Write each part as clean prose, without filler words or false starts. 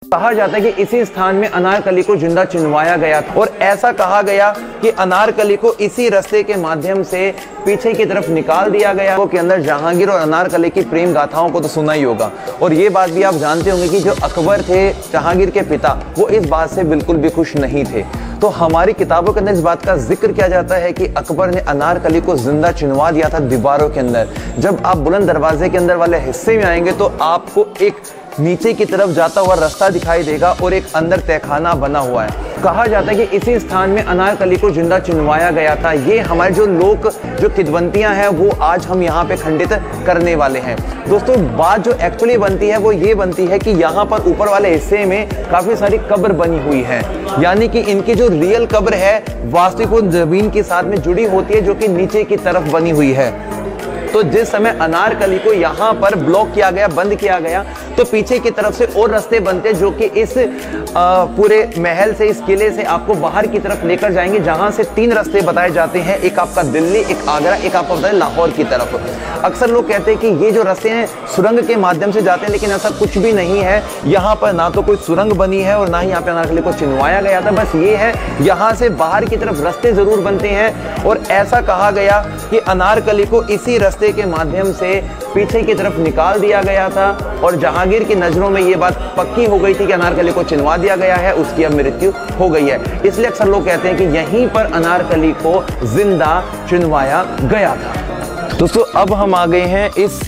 कहा जाता है कि इसी स्थान में अनारकली को जिंदा चिनवाया गया था और ऐसा कहा गया कि अनारकली को इसी रास्ते के माध्यम से पीछे की तरफ निकाल दिया गया। के अंदर जहांगीर और अनारकली की प्रेम गाथाओं को तो सुना ही होगा और ये बात भी आप जानते होंगे कि जो अकबर थे, जहांगीर के पिता, वो इस बात से बिल्कुल भी खुश नहीं थे। तो हमारी किताबों के अंदर इस बात का जिक्र किया जाता है कि अकबर ने अनारकली को जिंदा चिनवा दिया था दीवारों के अंदर। जब आप बुलंद दरवाजे के अंदर वाले हिस्से में आएंगे तो आपको एक नीचे की तरफ जाता हुआ रास्ता दिखाई देगा और एक अंदर तहखाना बना हुआ है। कहा जाता है कि इसी स्थान में अनारकली को जिंदा चिनवाया गया था। ये हमारे जो किदवंतियां हैं वो आज हम यहाँ पे खंडित करने वाले हैं। दोस्तों, बात जो एक्चुअली बनती है वो ये बनती है कि यहाँ पर ऊपर वाले हिस्से में काफी सारी कब्र बनी हुई है, यानी कि इनकी जो रियल कब्र है वास्तविक जमीन के साथ में जुड़ी होती है, जो कि नीचे की तरफ बनी हुई है। तो जिस समय अनारकली को यहाँ पर ब्लॉक किया गया, बंद किया गया, तो पीछे की तरफ से और रास्ते बनते जो कि इस पूरे महल से, इस किले से आपको बाहर की तरफ लेकर जाएंगे, जहां से 3 रास्ते बताए जाते हैं। एक आपका दिल्ली, एक आगरा, एक आपको बताए लाहौर की तरफ। अक्सर लोग कहते हैं कि ये जो रास्ते हैं सुरंग के माध्यम से जाते हैं, लेकिन ऐसा कुछ भी नहीं है। यहाँ पर ना तो कोई सुरंग बनी है और ना ही यहाँ पे अनारकली को चिनवाया गया था। बस ये है, यहाँ से बाहर की तरफ रास्ते जरूर बनते हैं और ऐसा कहा गया कि अनारकली को इसी रास्ते के माध्यम से पीछे की तरफ निकाल दिया गया था और जहांगीर की नजरों में ये बात पक्की हो गई थी कि अनारकली को चिनवा दिया गया है, उसकी अब मृत्यु हो गई है। इसलिए अक्सर लोग कहते हैं कि यहीं पर अनारकली को जिंदा चिनवाया गया था। दोस्तों, अब हम आ गए हैं इस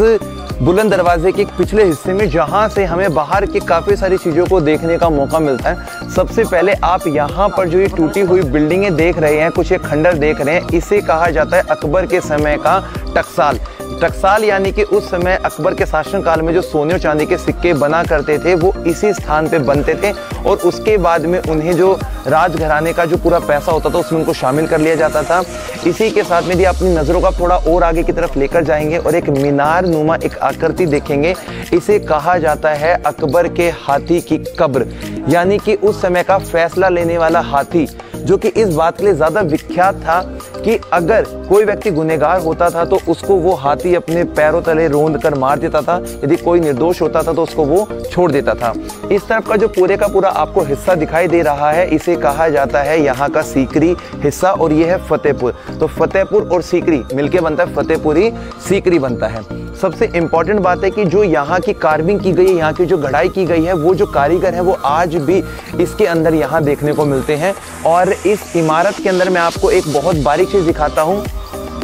बुलंद दरवाजे के पिछले हिस्से में, जहां से हमें बाहर की काफी सारी चीजों को देखने का मौका मिलता है। सबसे पहले आप यहाँ पर जो ये टूटी हुई बिल्डिंगें देख रहे हैं, कुछ ये खंडर देख रहे हैं, इसे कहा जाता है अकबर के समय का टकसाल। टकसाल यानी कि उस समय अकबर के शासनकाल में जो सोने और चांदी के सिक्के बना करते थे वो इसी स्थान पे बनते थे और उसके बाद में उन्हें जो राजघराने का जो पूरा पैसा होता था उसमें उनको शामिल कर लिया जाता था। इसी के साथ में यदि अपनी नज़रों का थोड़ा और आगे की तरफ लेकर जाएंगे और एक मीनार नुमा एक आकृति देखेंगे, इसे कहा जाता है अकबर के हाथी की कब्र, यानी कि उस समय का फैसला लेने वाला हाथी, जो कि इस बात के लिए ज्यादा विख्यात था कि अगर कोई व्यक्ति गुनहगार होता था तो उसको वो हाथी अपने पैरों तले रोंद कर मार देता था, यदि कोई निर्दोष होता था तो उसको वो छोड़ देता था। इस तरफ का जो पूरे का पूरा आपको हिस्सा दिखाई दे रहा है, इसे कहा जाता है यहाँ का सीकरी हिस्सा और ये है फतेहपुर। तो फतेहपुर और सीकरी मिलके बनता है फतेहपुरी सीकरी बनता है। सबसे इंपॉर्टेंट बात है कि जो यहाँ की कार्विंग की गई है, यहाँ की जो गढ़ाई की गई है, वो जो कारीगर है वो आज भी इसके अंदर यहाँ देखने को मिलते हैं। और इस इमारत के अंदर मैं आपको एक बहुत बारीक चीज दिखाता हूँ,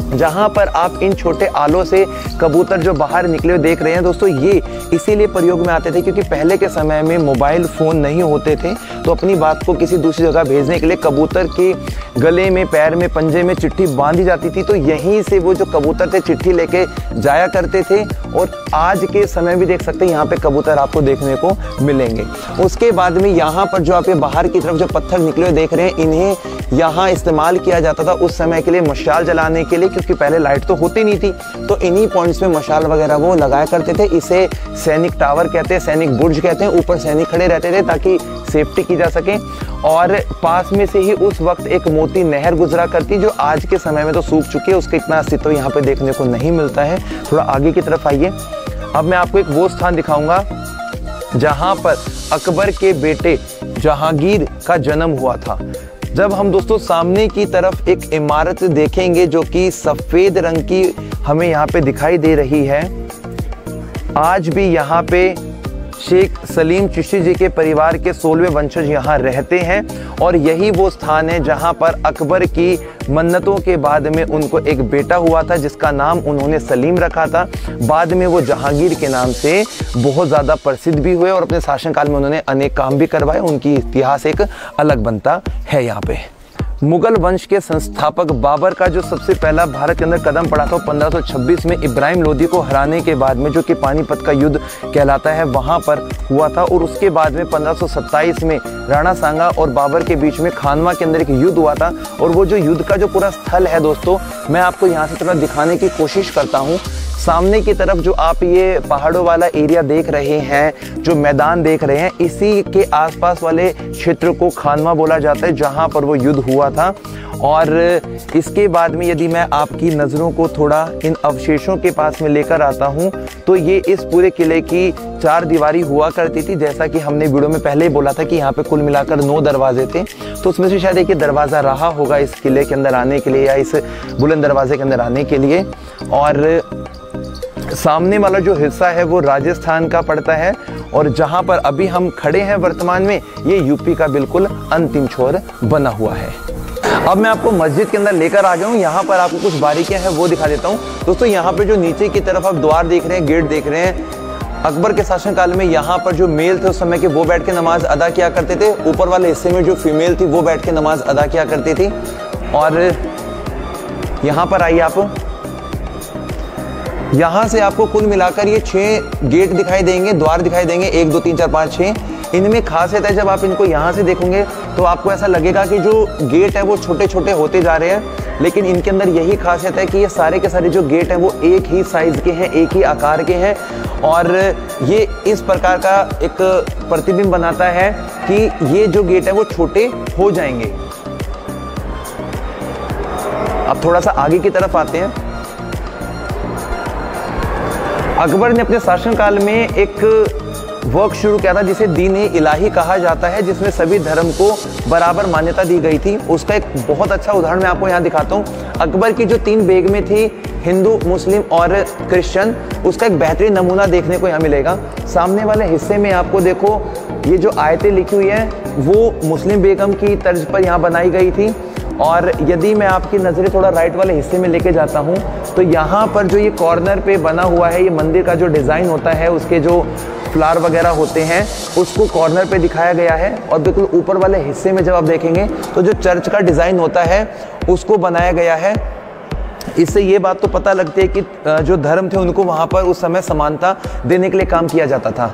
जहां पर आप इन छोटे आलों से कबूतर जो बाहर निकले हुए देख रहे हैं। दोस्तों, ये इसीलिए प्रयोग में आते थे क्योंकि पहले के समय में मोबाइल फ़ोन नहीं होते थे, तो अपनी बात को किसी दूसरी जगह भेजने के लिए कबूतर के गले में, पैर में, पंजे में चिट्ठी बांधी जाती थी। तो यहीं से वो जो कबूतर थे चिट्ठी लेके जाया करते थे और आज के समय भी देख सकते हैं यहाँ पे कबूतर आपको देखने को मिलेंगे। उसके बाद में यहाँ पर जो आप बाहर की तरफ जो पत्थर निकले हुए देख रहे हैं, इन्हें यहाँ इस्तेमाल किया जाता था उस समय के लिए मशाल जलाने के लिए, क्योंकि पहले लाइट तो होती नहीं थी, तो इन्हीं पॉइंट्स में मशाल वगैरह वो लगाया करते थे। इसे सैनिक टावर कहते हैं, सैनिक बुर्ज कहते हैं। ऊपर सैनिक खड़े रहते थे ताकि सेफ्टी की जा सके। और पास में से ही उस वक्त एक मोती नहर गुजरा करती, जो आज के समय में तो सूख चुकी है, उसका इतना अस्तित्व यहाँ पे देखने को नहीं मिलता है। थोड़ा आगे की तरफ आइए। अब मैं आपको एक वो स्थान दिखाऊंगा जहां पर अकबर के बेटे जहांगीर का जन्म हुआ था। जब हम दोस्तों सामने की तरफ एक इमारत देखेंगे जो कि सफेद रंग की हमें यहाँ पे दिखाई दे रही है, आज भी यहाँ पे शेख सलीम चिश्ती जी के परिवार के 16वें वंशज यहाँ रहते हैं और यही वो स्थान है जहाँ पर अकबर की मन्नतों के बाद में उनको एक बेटा हुआ था जिसका नाम उन्होंने सलीम रखा था। बाद में वो जहांगीर के नाम से बहुत ज़्यादा प्रसिद्ध भी हुए और अपने शासनकाल में उन्होंने अनेक काम भी करवाए। उनकी इतिहास एक अलग बनता है। यहाँ पे मुगल वंश के संस्थापक बाबर का जो सबसे पहला भारत के अंदर कदम पड़ा था 1526 में इब्राहिम लोदी को हराने के बाद में, जो कि पानीपत का युद्ध कहलाता है, वहां पर हुआ था। और उसके बाद में 1527 में राणा सांगा और बाबर के बीच में खानवा के अंदर एक युद्ध हुआ था। और वो जो युद्ध का जो पूरा स्थल है दोस्तों, मैं आपको यहाँ से थोड़ा दिखाने की कोशिश करता हूँ। सामने की तरफ जो आप ये पहाड़ों वाला एरिया देख रहे हैं, जो मैदान देख रहे हैं, इसी के आसपास वाले क्षेत्र को खानवा बोला जाता है, जहां पर वो युद्ध हुआ था। और इसके बाद में यदि मैं आपकी नज़रों को थोड़ा इन अवशेषों के पास में लेकर आता हूं, तो ये इस पूरे किले की 4 दीवारी हुआ करती थी, जैसा कि हमने वीडियो में पहले ही बोला था कि यहाँ पे कुल मिलाकर 9 दरवाजे थे। तो उसमें से शायद एक दरवाज़ा रहा होगा इस किले के अंदर आने के लिए या इस बुलंद दरवाजे के अंदर आने के लिए। और सामने वाला जो हिस्सा है वो राजस्थान का पड़ता है, और जहाँ पर अभी हम खड़े हैं वर्तमान में ये यूपी का बिल्कुल अंतिम छोर बना हुआ है। अब मैं आपको मस्जिद के अंदर लेकर आ गया हूँ। यहाँ पर आपको कुछ बारीकियां हैं वो दिखा देता हूँ। दोस्तों यहाँ पे जो नीचे की तरफ आप द्वार देख रहे हैं, गेट देख रहे हैं, अकबर के शासनकाल में यहाँ पर जो मेल थे उस समय के वो बैठ के नमाज अदा किया करते थे। ऊपर वाले हिस्से में जो फीमेल थी वो बैठ के नमाज अदा किया करती थी। और यहाँ पर आइए आप, यहाँ से आपको कुल मिलाकर ये 6 गेट दिखाई देंगे, द्वार दिखाई देंगे, 1 2 3 4 5 6। इनमें खासियत है, जब आप इनको यहाँ से देखोगे तो आपको ऐसा लगेगा कि जो गेट है वो छोटे छोटे होते जा रहे हैं, लेकिन इनके अंदर यही खासियत है कि ये सारे के सारे जो गेट हैं वो एक ही साइज के हैं, एक ही आकार के हैं, और ये इस प्रकार का एक प्रतिबिंब बनाता है कि ये जो गेट है वो छोटे हो जाएंगे। अब थोड़ा सा आगे की तरफ आते हैं। अकबर ने अपने शासनकाल में एक वर्क शुरू किया था जिसे दीन-ए इलाही कहा जाता है, जिसमें सभी धर्म को बराबर मान्यता दी गई थी। उसका एक बहुत अच्छा उदाहरण मैं आपको यहाँ दिखाता हूँ। अकबर की जो 3 बेगमें थी, हिंदू, मुस्लिम और क्रिश्चियन, उसका एक बेहतरीन नमूना देखने को यहाँ मिलेगा। सामने वाले हिस्से में आपको देखो ये जो आयतें लिखी हुई हैं वो मुस्लिम बेगम की तर्ज पर यहाँ बनाई गई थी। और यदि मैं आपकी नज़रें थोड़ा राइट वाले हिस्से में लेके जाता हूँ तो यहाँ पर जो ये कॉर्नर पे बना हुआ है, ये मंदिर का जो डिज़ाइन होता है, उसके जो फ्लावर वगैरह होते हैं उसको कॉर्नर पे दिखाया गया है। और बिल्कुल ऊपर वाले हिस्से में जब आप देखेंगे तो जो चर्च का डिज़ाइन होता है उसको बनाया गया है। इससे ये बात तो पता लगती है कि जो धर्म थे उनको वहाँ पर उस समय समानता देने के लिए काम किया जाता था।